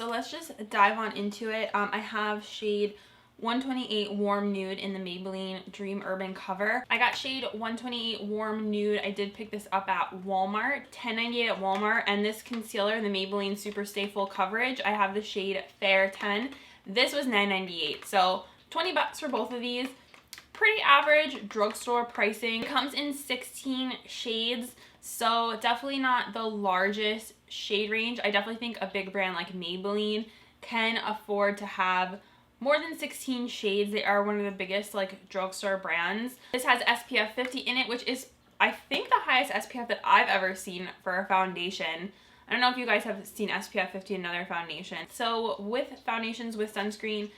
so let's just dive on into it. I have shade 128 Warm Nude in the Maybelline Dream Urban Cover. I got shade 128 Warm Nude. I did pick this up at Walmart, $10.98 at Walmart. And this concealer in the Maybelline Superstay Full Coverage, I have the shade Fair 10. This was $9.98, so 20 bucks for both of these. Pretty average drugstore pricing. It comes in 16 shades, so definitely not the largest shade range. I definitely think a big brand like Maybelline can afford to have more than 16 shades. They are one of the biggest like drugstore brands. This has SPF 50 in it, which is I think the highest SPF that I've ever seen for a foundation. I don't know if you guys have seen SPF 50 in another foundation. So with foundations with sunscreen,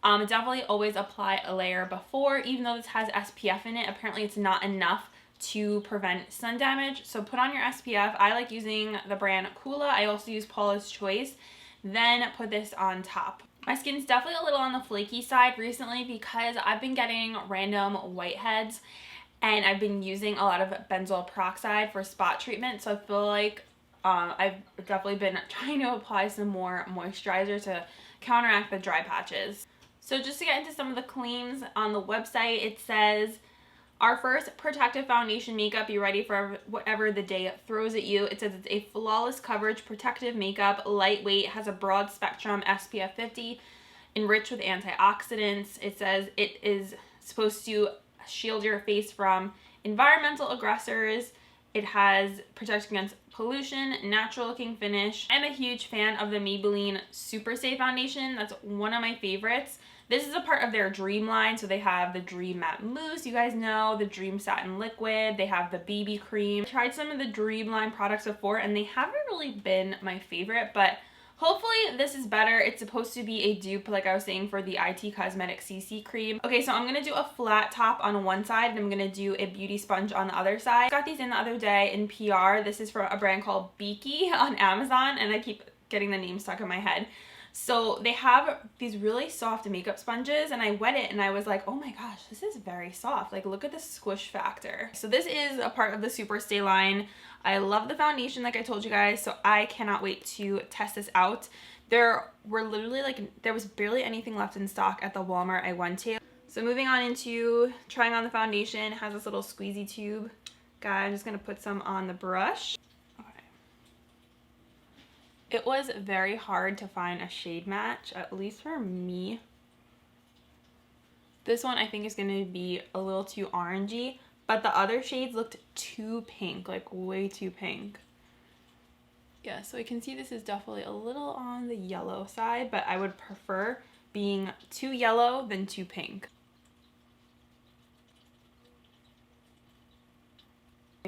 definitely always apply a layer before. Even though this has SPF in it, apparently it's not enough to prevent sun damage. So put on your SPF. I like using the brand Kula. I also use Paula's Choice. Then put this on top. My skin's definitely a little on the flaky side recently because I've been getting random whiteheads and I've been using a lot of benzoyl peroxide for spot treatment. So I feel like I've definitely been trying to apply some more moisturizer to counteract the dry patches. So just to get into some of the claims on the website, it says, our first protective foundation makeup, be ready for whatever the day throws at you. It says it's a flawless coverage protective makeup, lightweight, has a broad spectrum SPF 50, enriched with antioxidants. It says it is supposed to shield your face from environmental aggressors. It has protect against pollution, natural looking finish. I'm a huge fan of the Maybelline Superstay foundation. That's one of my favorites. This is a part of their Dream line. So they have the Dream Matte Mousse, you guys know, the Dream Satin Liquid. They have the BB Cream. I tried some of the Dream line products before and they haven't really been my favorite, but hopefully this is better. It's supposed to be a dupe, like I was saying, for the IT Cosmetics CC cream. Okay, so I'm going to do a flat top on one side and I'm going to do a beauty sponge on the other side. I got these in the other day in PR. This is from a brand called Beaky on Amazon and I keep getting the name stuck in my head. So they have these really soft makeup sponges and I wet it and I was like, oh my gosh, this is very soft. Like, look at the squish factor. So this is a part of the Superstay line. I love the foundation, like I told you guys, so I cannot wait to test this out. There were literally there was barely anything left in stock at the Walmart I went to. So moving on into trying on the foundation, it has this little squeezy tube. Guys, I'm just gonna put some on the brush. It was very hard to find a shade match, at least for me. This one I think is going to be a little too orangey, but the other shades looked too pink, like way too pink. Yeah, so you can see this is definitely a little on the yellow side, but I would prefer being too yellow than too pink.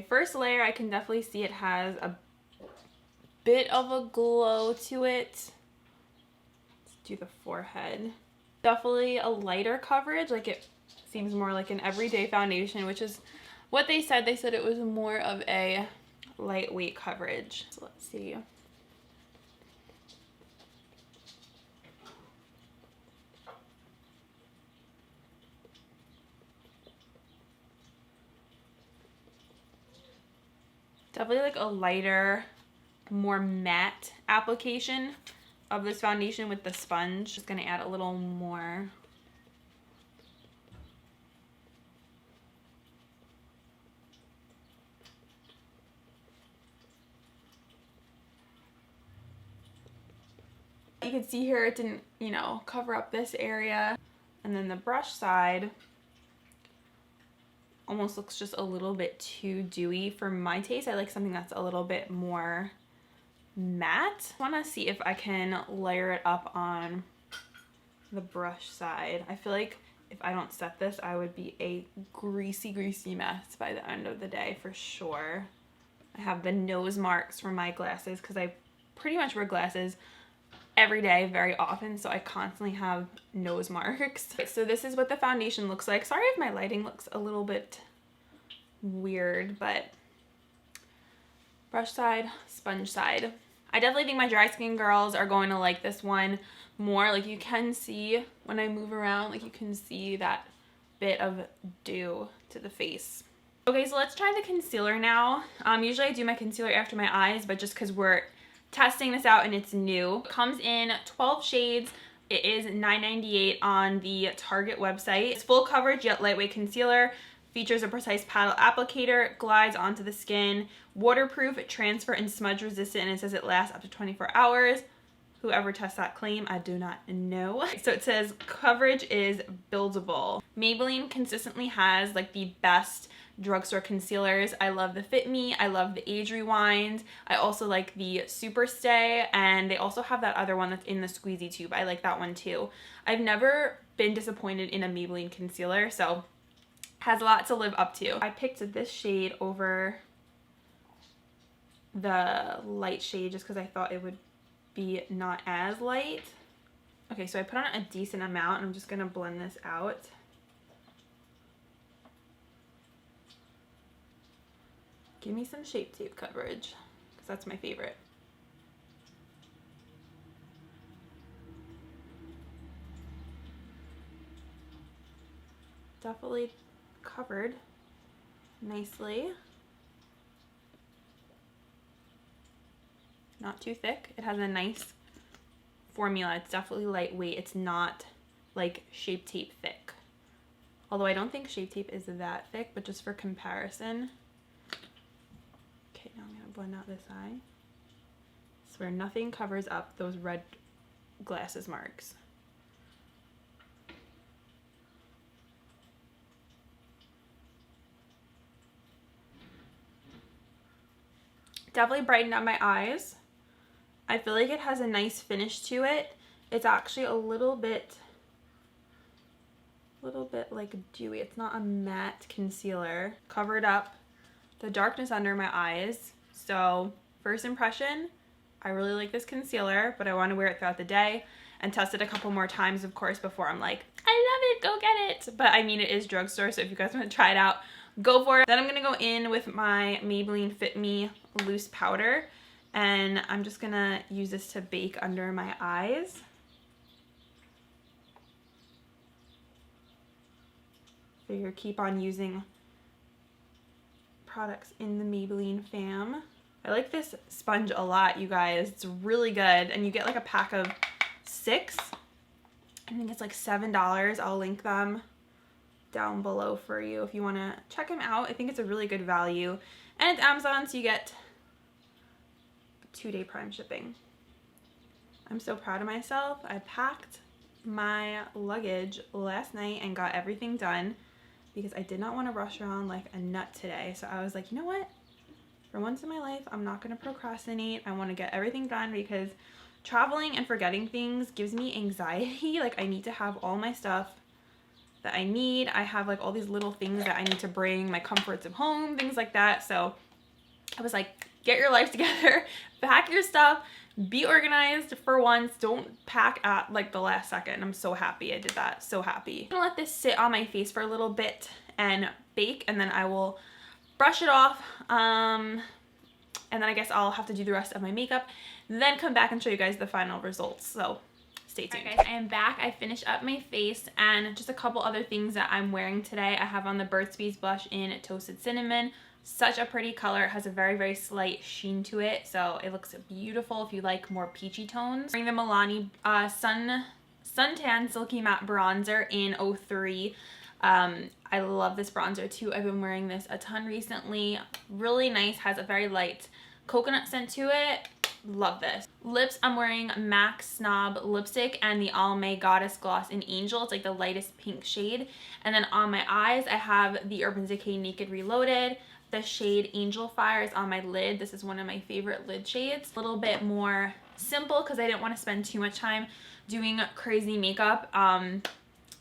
First layer, I can definitely see it has a bit of a glow to it. Let's do the forehead. Definitely a lighter coverage, like it seems more like an everyday foundation, which is what they said. They said it was more of a lightweight coverage. So let's see. Definitely like a lighter, more matte application of this foundation with the sponge. Just gonna add a little more. You can see here it didn't, you know, cover up this area. And then the brush side almost looks just a little bit too dewy for my taste. I like something that's a little bit more matte. I want to see if I can layer it up on the brush side. I feel like if I don't set this, I would be a greasy mess by the end of the day for sure. I have the nose marks from my glasses because I pretty much wear glasses every day very often, so I constantly have nose marks. So this is what the foundation looks like. Sorry if my lighting looks a little bit weird, but brush side, sponge side. I definitely think my dry skin girls are going to like this one more. Like, you can see when I move around, like you can see that bit of dew to the face. Okay, so let's try the concealer now. Usually I do my concealer after my eyes, but just because we're testing this out and it's new. It comes in 12 shades. It is $9.98 on the Target website. It's full coverage yet lightweight concealer. Features a precise paddle applicator, glides onto the skin, waterproof, transfer, and smudge resistant, and it says it lasts up to 24 hours. Whoever tests that claim, I do not know. So it says coverage is buildable. Maybelline consistently has like the best drugstore concealers. I love the Fit Me, I love the Age Rewind, I also like the Superstay, and they also have that other one that's in the squeezy tube. I like that one too. I've never been disappointed in a Maybelline concealer, so has a lot to live up to. I picked this shade over the light shade just because I thought it would be not as light. Okay, so I put on a decent amount and I'm just gonna blend this out. Give me some Shape Tape coverage because that's my favorite. Definitely covered nicely. Not too thick. It has a nice formula. It's definitely lightweight. It's not like Shape Tape thick. Although I don't think Shape Tape is that thick, but just for comparison. Okay, now I'm gonna blend out this eye. I swear nothing covers up those red glasses marks. Definitely brightened up my eyes. I feel like it has a nice finish to it. It's actually a little bit like dewy. It's not a matte concealer. Covered up the darkness under my eyes. So first impression, I really like this concealer, but I want to wear it throughout the day and test it a couple more times, of course, before I'm like, I love it, go get it. But I mean, it is drugstore, so if you guys want to try it out, go for it. Then I'm gonna go in with my Maybelline Fit Me loose powder, and I'm just gonna use this to bake under my eyes. Figure keep on using products in the Maybelline fam. I like this sponge a lot, you guys. It's really good, and you get like a pack of 6. I think it's like $7. I'll link them down below for you if you want to check them out. I think it's a really good value, and it's Amazon, so you get 2-day Prime shipping. I'm so proud of myself. I packed my luggage last night and got everything done because I did not want to rush around like a nut today. So I was like, you know what? For once in my life, I'm not going to procrastinate. I want to get everything done because traveling and forgetting things gives me anxiety. Like, I need to have all my stuff that I need. I have like all these little things that I need to bring, my comforts of home, things like that. So I was like, get your life together, pack your stuff, be organized for once. Don't pack at like the last second. I'm so happy I did that. So happy. I'm gonna let this sit on my face for a little bit and bake, and then I will brush it off. And then I guess I'll have to do the rest of my makeup, then come back and show you guys the final results. So stay tuned. Alright guys, I am back. I finished up my face and just a couple other things that I'm wearing today. I have on the Burt's Bees blush in Toasted Cinnamon. Such a pretty color. It has a very, very slight sheen to it, so it looks beautiful if you like more peachy tones. I'm wearing the Milani Suntan Silky Matte Bronzer in 03. I love this bronzer too. I've been wearing this a ton recently. Really nice. Has a very light coconut scent to it. Love this. Lips, I'm wearing MAC Snob lipstick and the Almay Goddess Gloss in Angel. It's like the lightest pink shade. And then on my eyes, I have the Urban Decay Naked Reloaded. The shade Angel Fire is on my lid. This is one of my favorite lid shades. A little bit more simple because I didn't want to spend too much time doing crazy makeup.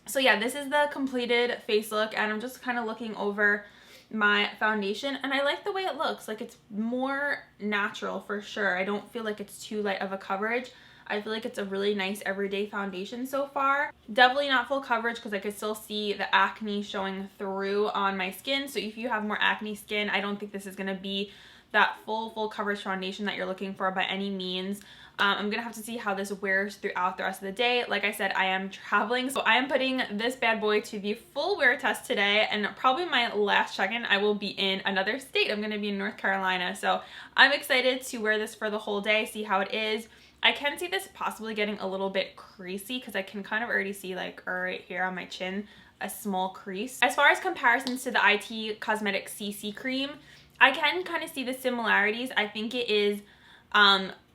So yeah, this is the completed face look, and I'm just kind of looking over my foundation, and I like the way it looks. Like, it's more natural for sure. I don't feel like it's too light of a coverage. I feel like it's a really nice everyday foundation so far. Definitely not full coverage because I could still see the acne showing through on my skin. So if you have more acne skin, I don't think this is going to be that full coverage foundation that you're looking for by any means. I'm gonna have to see how this wears throughout the rest of the day. Like I said, I am traveling, so I am putting this bad boy to the full wear test today, and probably my last check-in, I will be in another state. I'm gonna be in North Carolina, so I'm excited to wear this for the whole day, see how it is. I can see this possibly getting a little bit creasy because I can kind of already see, like, right here on my chin, a small crease. As far as comparisons to the IT Cosmetics CC cream, I can kind of see the similarities. I think it is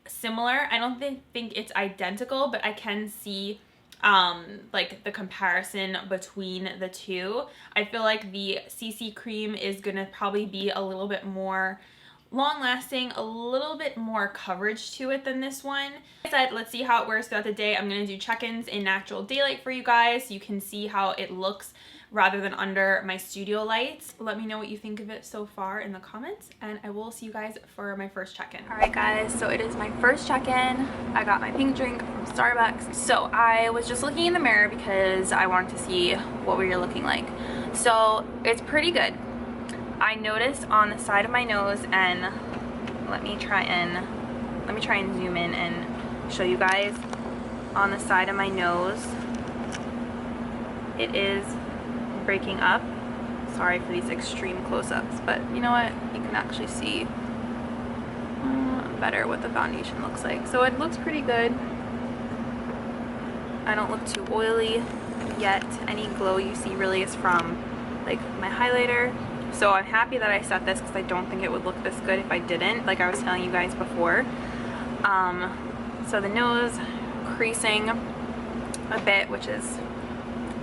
similar. I don't think it's identical, but I can see like the comparison between the two. I feel like the CC cream is gonna probably be a little bit more long lasting, a little bit more coverage to it than this one. Like I said, let's see how it wears throughout the day. I'm gonna do check-ins in natural daylight for you guys so you can see how it looks rather than under my studio lights. Let me know what you think of it so far in the comments, and I will see you guys for my first check-in. All right guys, so it is my first check-in. I got my pink drink from Starbucks. So I was just looking in the mirror because I wanted to see what we were looking like. So it's pretty good. I noticed on the side of my nose, and let me try and zoom in and show you guys. On the side of my nose, it is breaking up. Sorry for these extreme close-ups, but you know what? You can actually see better what the foundation looks like. So it looks pretty good. I don't look too oily yet. Any glow you see really is from like my highlighter. So I'm happy that I set this because I don't think it would look this good if I didn't, like I was telling you guys before. So the nose creasing a bit, which is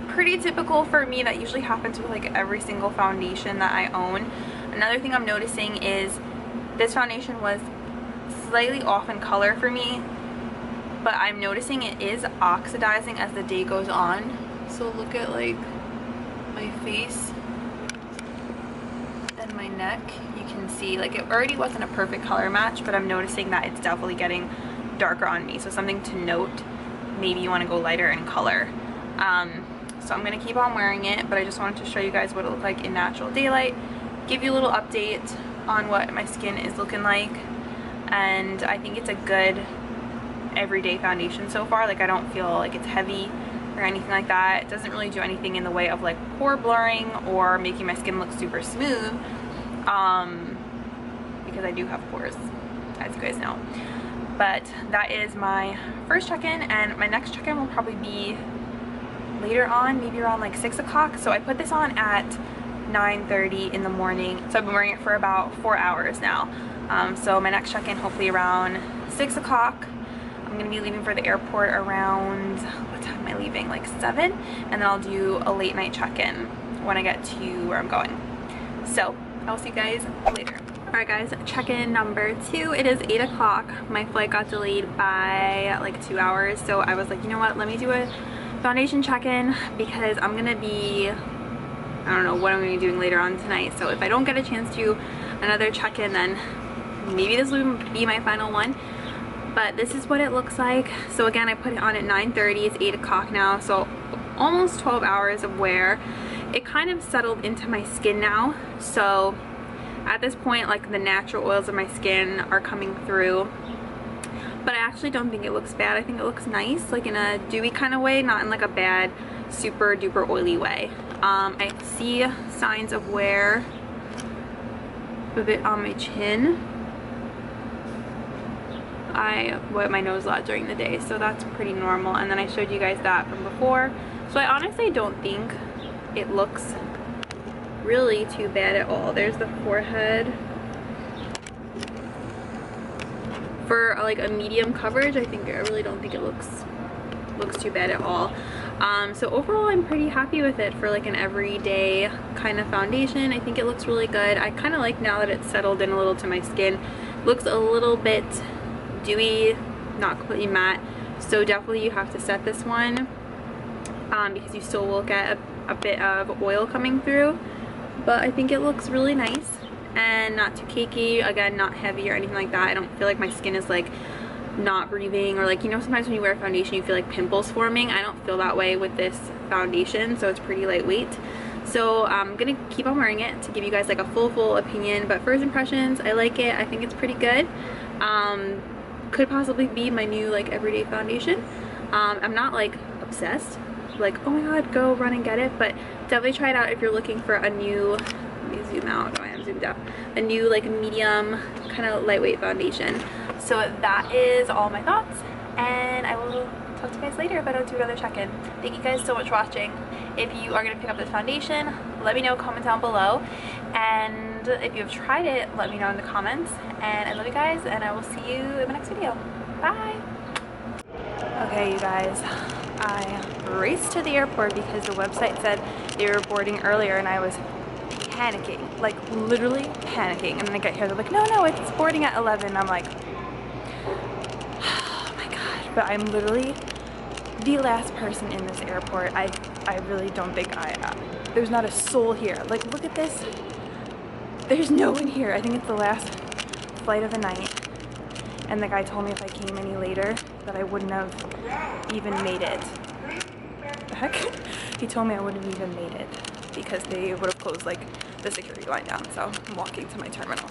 pretty typical for me. That usually happens with like every single foundation that I own. Another thing I'm noticing is this foundation was slightly off in color for me, but I'm noticing it is oxidizing as the day goes on. So look at like my face and my neck. You can see like it already wasn't a perfect color match, but I'm noticing that it's definitely getting darker on me. So something to note, maybe you want to go lighter in color. So I'm going to keep on wearing it, but I just wanted to show you guys what it looked like in natural daylight, give you a little update on what my skin is looking like, and I think it's a good everyday foundation so far. Like I don't feel like it's heavy or anything like that. It doesn't really do anything in the way of like pore blurring or making my skin look super smooth, because I do have pores, as you guys know. But that is my first check-in, and my next check-in will probably be later on, maybe around like 6 o'clock. So I put this on at 9:30 in the morning, so I've been wearing it for about 4 hours now. So my next check-in hopefully around 6 o'clock. I'm gonna be leaving for the airport around, what time am I leaving, like 7, and then I'll do a late night check-in when I get to where I'm going. So I'll see you guys later. Alright guys, check-in number 2. It is 8 o'clock. My flight got delayed by like 2 hours, so I was like, you know what, let me do a foundation check-in because I'm gonna be, I don't know what I'm gonna be doing later on tonight. So if I don't get a chance to do another check-in, then maybe this will be my final one. But this is what it looks like. So again, I put it on at 9:30. It's 8 o'clock now, so almost 12 hours of wear. It kind of settled into my skin now, so at this point like the natural oils of my skin are coming through. But I actually don't think it looks bad. I think it looks nice, like in a dewy kind of way, not in like a bad super duper oily way. I see signs of wear a bit on my chin. I wet my nose a lot during the day, so that's pretty normal, and then I showed you guys that from before. So I honestly don't think it looks really too bad at all. There's the forehead. For like a medium coverage, I really don't think it looks too bad at all. So overall I'm pretty happy with it for like an everyday kind of foundation. I think it looks really good. I kind of like now that it's settled in a little to my skin. Looks a little bit dewy, not completely matte, so definitely you have to set this one because you still will get a bit of oil coming through, but I think it looks really nice and not too cakey. Again, not heavy or anything like that. I don't feel like my skin is like not breathing, or like, you know, sometimes when you wear foundation you feel like pimples forming. I don't feel that way with this foundation, so it's pretty lightweight. So I'm gonna keep on wearing it to give you guys like a full opinion, but first impressions, I like it. I think it's pretty good. could possibly be my new like everyday foundation. I'm not like obsessed, like oh my god go run and get it, but definitely try it out if you're looking for a new, let me zoom out, oh I am zoomed out, a new like medium kind of lightweight foundation. So that is all my thoughts, and I will talk to you guys later if I don't do another check-in. Thank you guys so much for watching. If you are going to pick up this foundation, let me know, comment down below, and if you have tried it, let me know in the comments. And I love you guys, and I will see you in my next video. Bye! Okay you guys, I raced to the airport because the website said they were boarding earlier, and I was panicking, like literally panicking, and then I get here, they're like no it's boarding at 11. I'm like oh my god, but I'm literally the last person in this airport. I really don't think there's not a soul here. Like look at this, there's no one here. I think it's the last flight of the night, and the guy told me if I came any later that I wouldn't have even made it. The heck? He told me I wouldn't have even made it because they would have closed like the security line down. So I'm walking to my terminal.